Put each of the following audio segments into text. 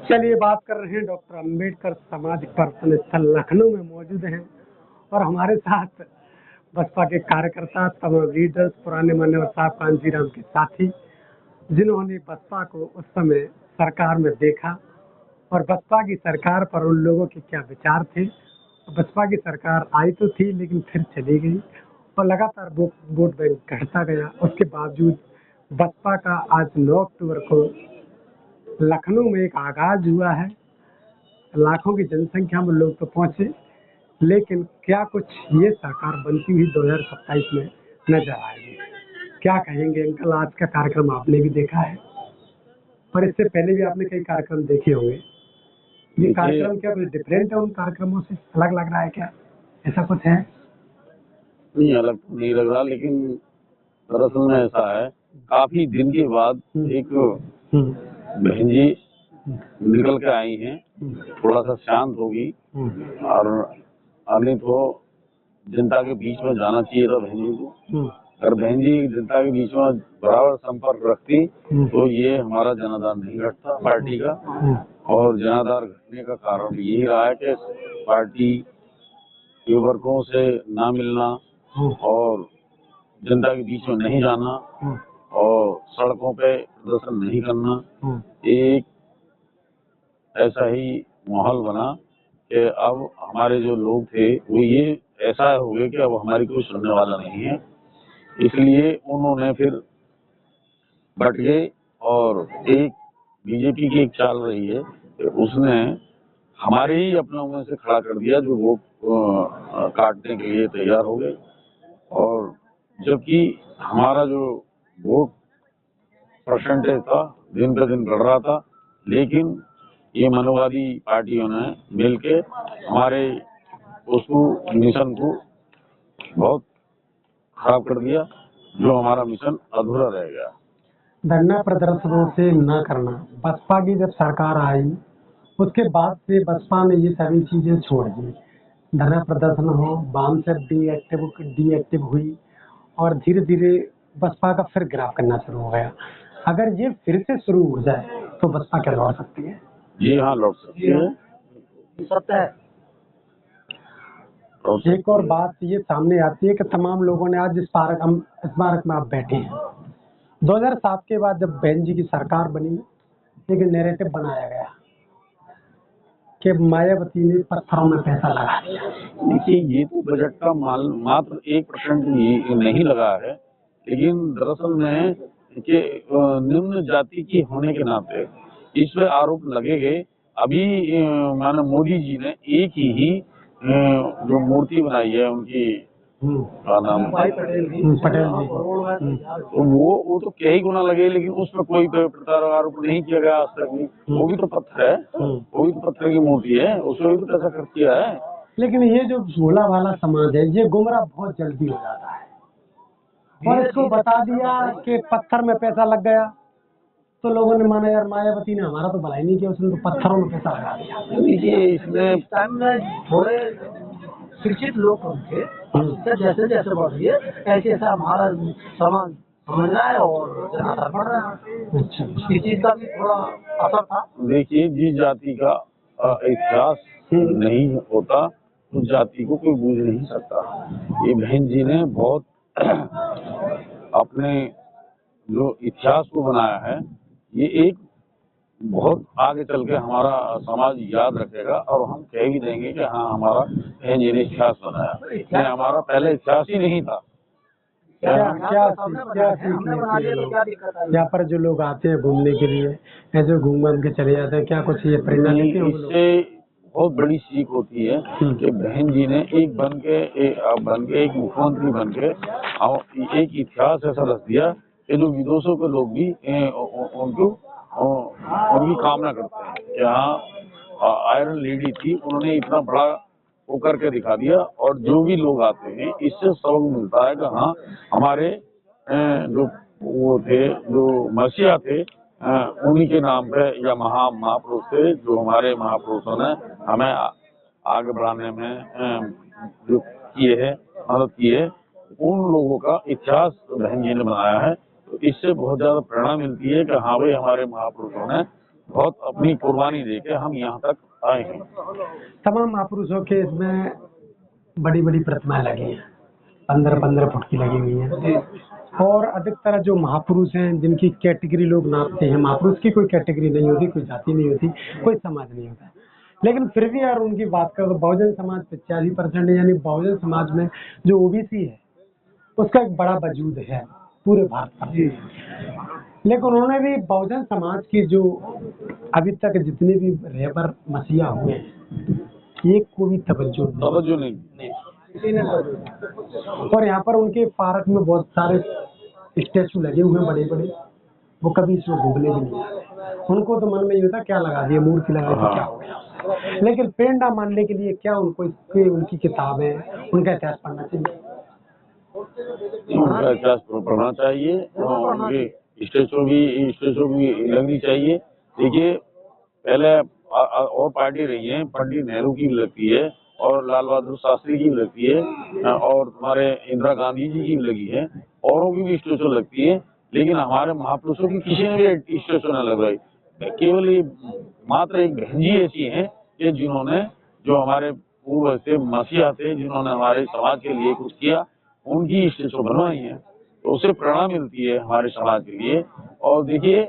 चलिए बात कर रहे हैं डॉक्टर अंबेडकर सामाजिक पर्यटन स्थल लखनऊ में मौजूद हैं और हमारे साथ बसपा के कार्यकर्ता, तमाम लीडर्स, पुराने मान्यवर साहब कांजीराम के साथी, जिन्होंने बसपा को उस समय सरकार में देखा और बसपा की सरकार पर उन लोगों के क्या विचार थे। बसपा की सरकार आई तो थी लेकिन फिर चली गई और लगातार वोट बैंक घटता गया। उसके बावजूद बसपा का आज 9 अक्टूबर को लखनऊ में एक आगाज हुआ है। लाखों की जनसंख्या में लोग तो पहुंचे, लेकिन क्या कुछ ये सरकार बनती हुई 2027 में नजर आएगी? क्या कहेंगे अंकल? आज का कार्यक्रम आपने भी देखा है, पर इससे पहले भी आपने कई कार्यक्रम देखे होंगे। ये कार्यक्रम क्या कुछ डिफरेंट है उन कार्यक्रमों से? अलग लग रहा है क्या? ऐसा कुछ है? नहीं, अलग नहीं लग रहा, लेकिन दरअसल में ऐसा है, काफी दिन के बाद एक बहन जी निकल के आई हैं, थोड़ा सा शांत होगी और अभी तो जनता के बीच में जाना चाहिए था बहन जी को। अगर बहन जी जनता के बीच में बराबर संपर्क रखती तो ये हमारा जनाधार नहीं घटता पार्टी का। और जनाधार घटने का कारण यही रहा है कि पार्टी के वर्गों से ना मिलना और जनता के बीच में नहीं जाना और सड़कों पे प्रदर्शन नहीं करना। एक ऐसा ही माहौल बना कि अब हमारे जो लोग थे वो ये ऐसा हो गया कि अब हमारी कोई सुनने वाला नहीं है। इसलिए उन्होंने फिर बट गए और एक बीजेपी की एक चाल रही है कि उसने हमारे ही अपनों में से खड़ा कर दिया जो वोट काटने के लिए तैयार हो गए। और जबकि हमारा जो वोट परसेंटेज था दिन पे दिन बढ़ रहा था, लेकिन ये मनोवादी पार्टियों ने मिलके हमारे उसको मिशन को बहुत खराब कर दिया, जो हमारा मिशन अधूरा रह गया। धरना प्रदर्शनों से न करना, बसपा की जब सरकार आई उसके बाद से बसपा ने ये सभी चीजें छोड़ दी। धरना प्रदर्शन हो, वाम से डीएक्टिव हुई और धीरे धीरे बसपा का फिर गिराव करना शुरू हो गया। अगर ये फिर से शुरू हो जाए तो बसपा क्या लौट सकती है? जी हाँ, लौट सकती है। एक और बात ये सामने आती है कि तमाम लोगों ने आज इस स्मारक में आप बैठे हैं। 2007 के बाद जब बहन जी की सरकार बनी, एक नैरेटिव बनाया गया कि मायावती ने पत्थरों में पैसा लगा दिया। देखिए, ये तो बजट का मात्र 1% ही नहीं लगा है, लेकिन दरअसल में कि निम्न जाति की होने के नाते इस पे आरोप लगे गए। अभी माननीय मोदी जी ने एक ही जो मूर्ति बनाई है उनकी, क्या नाम, पटेल जी, तो वो तो कई गुना लगे, लेकिन उसमें कोई प्रकार आरोप नहीं किया गया आज तक भी। वो भी तो पत्थर है, वो भी तो पत्थर की मूर्ति है, उसमें भी तो पैसा खर्च किया है। लेकिन ये जो भोला भाला समाज है ये गुमराह बहुत जल्दी हो जाता है और इसको बता दिया कि पत्थर में पैसा लग गया तो लोगों ने माना यार मायावती ने हमारा तो भलाई नहीं किया, उसने तो पत्थरों में पैसा लगा दिया। देखिए, इसमें टाइम में थोड़े शिक्षित लोग थे, जैसे जैसे बढ़ रही है ऐसे ऐसा हमारा समाज समझ रहा है और जनाधार बढ़ रहा है। इस चीज का भी थोड़ा असर था। देखिए, जिस जाति का इतिहास नहीं होता उस जाति को कोई बूझ नहीं सकता। ये बहन जी ने बहुत अपने जो इतिहास को बनाया है, ये एक बहुत आगे चल के हमारा समाज याद रखेगा और हम कह भी देंगे कि हाँ, हमारा बहन जी ने इतिहास बनाया। नहीं, हमारा पहले इतिहास ही नहीं था। यहाँ पर जो लोग आते हैं घूमने के लिए, ऐसे घूम के चले जाते हैं, क्या कुछ ये प्रेरणा देते हैं? इससे बहुत बड़ी सीख होती है कि बहन जी ने एक बन के एक मुख्यमंत्री बन के एक इतिहास ऐसा रच दिया कि जो विदेशों के लोग भी उनकी कामना करते हैं कि हाँ, आयरन लेडी थी, उन्होंने इतना बड़ा वो करके दिखा दिया। और जो भी लोग आते हैं इससे सबक मिलता है कि हाँ, हमारे जो वो थे, जो मसीहा थे, उन्हीं के नाम पे या महापुरुष थे, जो हमारे महापुरुषों ने हमें आगे बढ़ाने में जो किए है, मदद की है, उन लोगों का इतिहास बहन जी ने बनाया है। तो इससे बहुत ज्यादा प्रेरणा मिलती है कि हाँ भाई, हमारे महापुरुषों ने बहुत अपनी कुर्बानी देके हम यहाँ तक आए हैं। तमाम महापुरुषों के इसमें बड़ी बड़ी प्रतिमाएं लगी हैं, 15-15 फुट की लगी हुई हैं। और अधिकतर जो महापुरुष हैं जिनकी कैटेगरी लोग नापते हैं, महापुरुष की कोई कैटेगरी नहीं होती, कोई जाति नहीं होती, कोई समाज नहीं होता, लेकिन फिर भी यार उनकी बात करो तो बहुजन समाज 85% है, यानी बहुजन समाज में जो ओबीसी है उसका एक बड़ा वजूद है पूरे भारत पर। लेकिन उन्होंने भी बहुजन समाज की जो अभी तक जितने भी रहबर मसीहा हुए हैं एक को भी तवज्जो नहीं। और यहाँ पर उनके पार्क में बहुत सारे स्टैचू लगे हुए हैं बड़े बड़े, वो कभी इसमें घूमने भी नहीं आए। उनको तो मन में ये होता क्या लगा दिए, मूर्ति लगा दी, क्या हो गया। लेकिन पेंडा मानने के लिए क्या उनको इसके उनकी किताबें, उनका इतिहास पढ़ना चाहिए, उनका इतिहास पढ़ना चाहिए और उनके स्टैचू भी लगनी चाहिए। देखिए पहले और पार्टी रही है, पंडित नेहरू की भी लगती है और लाल बहादुर शास्त्री की भी लगती है और हमारे इंदिरा गांधी जी की भी लगी है, औरों की भी स्टैचू लगती है, लेकिन हमारे महापुरुषों की किसी ने भी स्टैचू न लगवाई। केवल ये मात्र एक बहन जी ऐसी हैं कि जिन्होंने, जो हमारे पूर्व से मसीहा थे, जिन्होंने हमारे समाज के लिए कुछ किया, उनकी स्टैचू बनवाई है, तो उससे प्रेरणा मिलती है हमारे समाज के लिए। और देखिए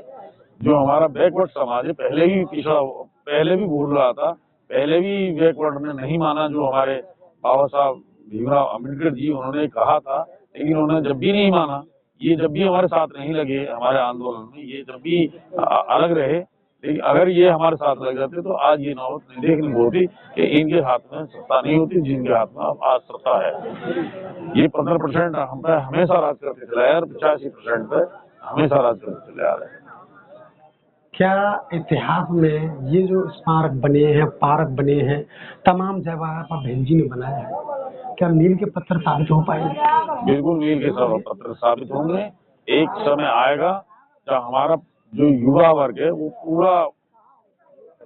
जो हमारा बैकवर्ड समाज है, पहले भी बोल रहा था, पहले भी बैकवर्ड ने नहीं माना, जो हमारे बाबा साहब भीमराव अम्बेडकर जी उन्होंने कहा था, लेकिन उन्होंने जब भी नहीं माना, ये जब भी हमारे साथ नहीं लगे हमारे आंदोलन में, ये जब भी अलग रहे, लेकिन अगर ये हमारे साथ लग जाते तो आज ये नौबत नहीं देखनी होती कि इनके हाथ में सत्ता नहीं होती, जिनके हाथ में आज सत्ता है। ये 15% हम पे हमेशा राज करते चले आए और 85% पे हमेशा राज करते चले आ रहे हैं। क्या इतिहास में ये जो स्मारक बने हैं, पार्क बने हैं, तमाम जगह पर बहन जी ने बनाया है, क्या मील के पत्थर साबित हो पाएंगे? बिल्कुल मील के पत्थर साबित होंगे। एक समय आएगा जब हमारा जो युवा वर्ग है वो पूरा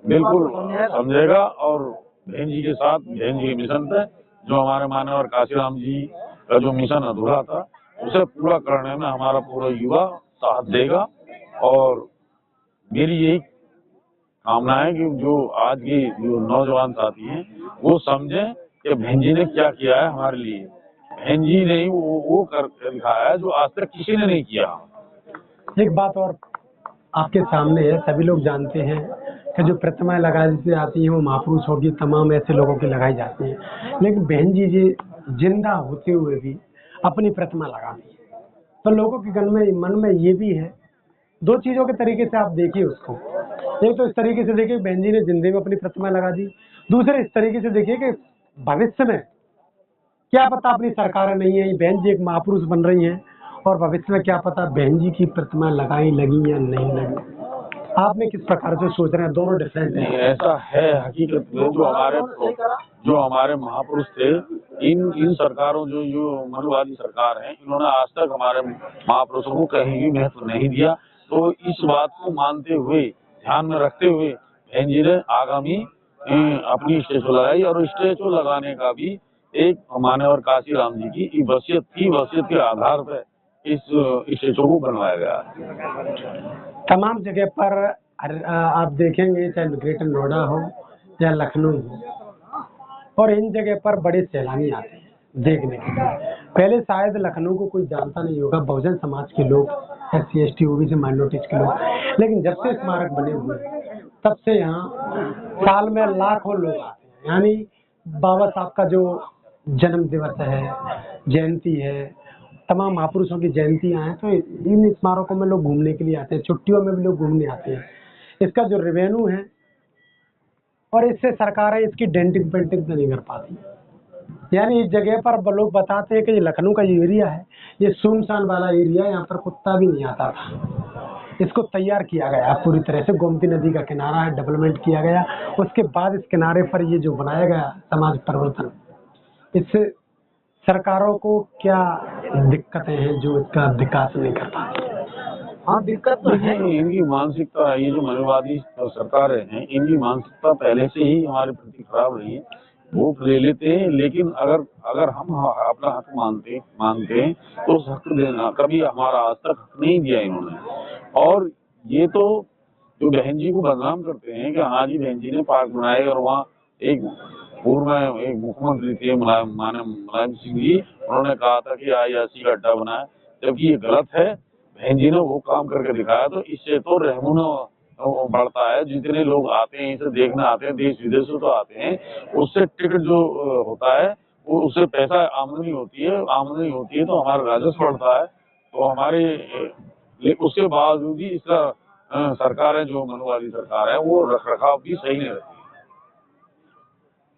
बिल्कुल समझेगा और बहन जी के साथ, बहन जी के मिशन पे, जो हमारे माननीय काशीराम जी का जो मिशन अधूरा था उसे पूरा करने में हमारा पूरा युवा साथ देगा। और मेरी यही कामना है कि जो आज की जो नौजवान साथी हैं वो समझें कि बहन जी ने क्या किया है हमारे लिए। बहन जी ने वो कर दिखाया है जो आज तक किसी ने नहीं किया। एक बात और आपके सामने है, सभी लोग जानते हैं कि जो प्रतिमाएं लगाई जाती हैं वो महापुरुष होगी, तमाम ऐसे लोगों की लगाई जाती हैं, लेकिन बहन जी जिंदा होते हुए भी अपनी प्रतिमा लगाती है। तो लोगों के मन में ये भी है, दो चीजों के तरीके से आप देखिए उसको। एक तो इस तरीके से देखिए बहन जी ने जिंदगी में अपनी प्रतिमा लगा दी, दूसरे इस तरीके से देखिए कि भविष्य में क्या पता अपनी सरकारें नहीं है, बहन जी एक महापुरुष बन रही हैं और भविष्य में क्या पता बहन जी की प्रतिमा लगी या नहीं लगी। आपने किस प्रकार से सोच रहे हैं? दोनों डिफरेंट है। ऐसा है हकीकत में, जो हमारे महापुरुष थे, इन सरकारों जो मनुवादी सरकार है, इन्होंने आज तक हमारे महापुरुषों को कहीं भी महत्व नहीं दिया। तो इस बात को मानते हुए, ध्यान में रखते हुए बहन जी ने आगामी अपनी स्टैचू लगाई और स्टैचू लगाने का भी एक माननीय काशीराम जी की वसीयत थी। वसीयत के आधार पर इस स्टैचू को बनवाया गया। तमाम जगह पर आप देखेंगे, चाहे ग्रेटर नोएडा हो या लखनऊ हो, और इन जगह पर बड़े सैलानी आते हैं देखने के लिए। पहले शायद लखनऊ को कोई जानता नहीं होगा, बहुजन समाज के लोग, SC ST OBC माइनॉरिटीज के लोग, लेकिन जब से स्मारक बने हुए तब से यहाँ साल में लाखों लोग आते हैं। यानी बाबा साहब का जो जन्म दिवस है, जयंती है, तमाम महापुरुषों की जयंतियां हैं, तो इन स्मारकों में लोग घूमने के लिए आते हैं, छुट्टियों में भी लोग घूमने आते हैं। इसका जो रेवेन्यू है और इससे सरकारें इसकी डेंटिंग पेंटिंग नहीं कर पाती। यानी इस जगह पर लोग बताते हैं कि ये लखनऊ का ये एरिया है, ये सुनसान वाला एरिया, यहाँ पर कुत्ता भी नहीं आता था। इसको तैयार किया गया पूरी तरह से, गोमती नदी का किनारा है, डेवलपमेंट किया गया, उसके बाद इस किनारे पर ये जो बनाया गया समाज परिवर्तन, इससे सरकारों को क्या दिक्कतें हैं जो इसका विकास नहीं कर पाती? हाँ, दिक्कत तो है। इनकी मानसिकता, ये जो मनोवादी सरकारें हैं, इनकी मानसिकता पहले से ही हमारे प्रति खराब रही है। वो ले लेते हैं, लेकिन अगर हम अपना हक मांगते हैं तो उस हक देना, कभी हमारा आज तक हक नहीं दिया इन्होंने। और ये तो जो बहन जी को बदनाम करते हैं कि हाँ जी बहन जी ने पार्क बनाए, और वहाँ एक पूर्व में एक मुख्यमंत्री थे मुलायम सिंह जी, उन्होंने कहा था कि IRC का अड्डा बनाए, जबकि ये गलत है। बहन जी ने वो काम करके दिखाया, तो इससे तो रहमुना बढ़ता है। जितने लोग आते हैं, इसे देखने आते हैं, देश विदेश से तो आते हैं, उससे टिकट जो होता है वो उससे पैसा आमदनी होती है तो हमारा राजस्व बढ़ता है। तो हमारे उसके बावजूद भी इसका सरकार है, जो मनवादी सरकार है, वो रख रखाव भी सही नहीं रखती।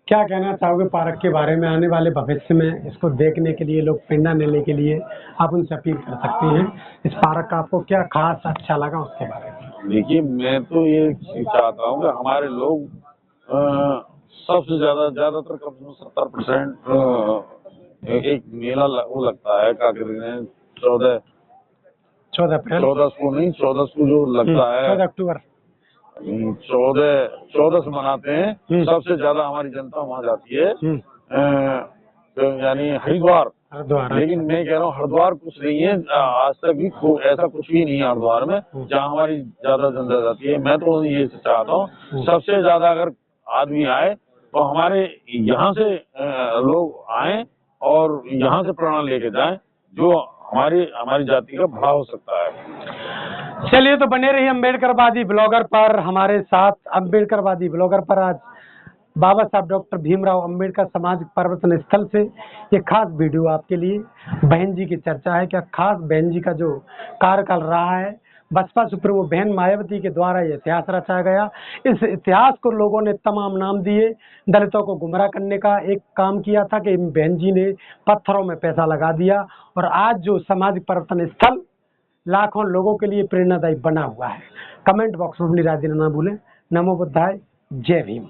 क्या कहना चाहोगे पार्क के बारे में? आने वाले भविष्य में इसको देखने के लिए, लोग पिंडा लेने के लिए आप उनसे अपील कर सकते हैं। इस पार्क का आपको क्या खास अच्छा लगा उसके बारे में? देखिए, मैं तो ये चाहता हूँ कि हमारे लोग सबसे ज्यादातर कम से कम 70% एक मेला वो लगता है, क्या कहते हैं, 14 को जो लगता है, 14 अक्टूबर 14 से मनाते हैं। सबसे ज्यादा हमारी जनता वहाँ जाती है, तो यानी हरिद्वार। लेकिन मैं कह रहा हूँ हरिद्वार कुछ नहीं है, आज तक भी ऐसा कुछ भी नहीं है हरिद्वार में जहाँ हमारी ज्यादा जनता जाती है। मैं तो ये चाहता हूँ सबसे ज्यादा अगर आदमी आए तो हमारे यहाँ से लोग आए और यहाँ से प्रेरणा लेके जाएं, जो हमारी जाति का भला हो सकता है। चलिए, तो बने रहिए अम्बेडकरवादी ब्लॉगर पर हमारे साथ। अम्बेडकरवादी ब्लॉगर पर आज बाबा साहब डॉक्टर भीमराव अम्बेडकर सामाजिक परिवर्तन स्थल से ये खास वीडियो आपके लिए। बहन जी की चर्चा है, क्या खास बहन जी का जो कार्यकाल रहा है, बसपा सुप्रीमो बहन मायावती के द्वारा ये इतिहास रचा गया। इस इतिहास को लोगों ने तमाम नाम दिए। दलितों को गुमराह करने का एक काम किया था कि बहन जी ने पत्थरों में पैसा लगा दिया, और आज जो सामाजिक परिवर्तन स्थल लाखों लोगों के लिए प्रेरणादायी बना हुआ है। कमेंट बॉक्स में अपनी राय देना ना भूलें। नमो बुद्धाय, जय भीम।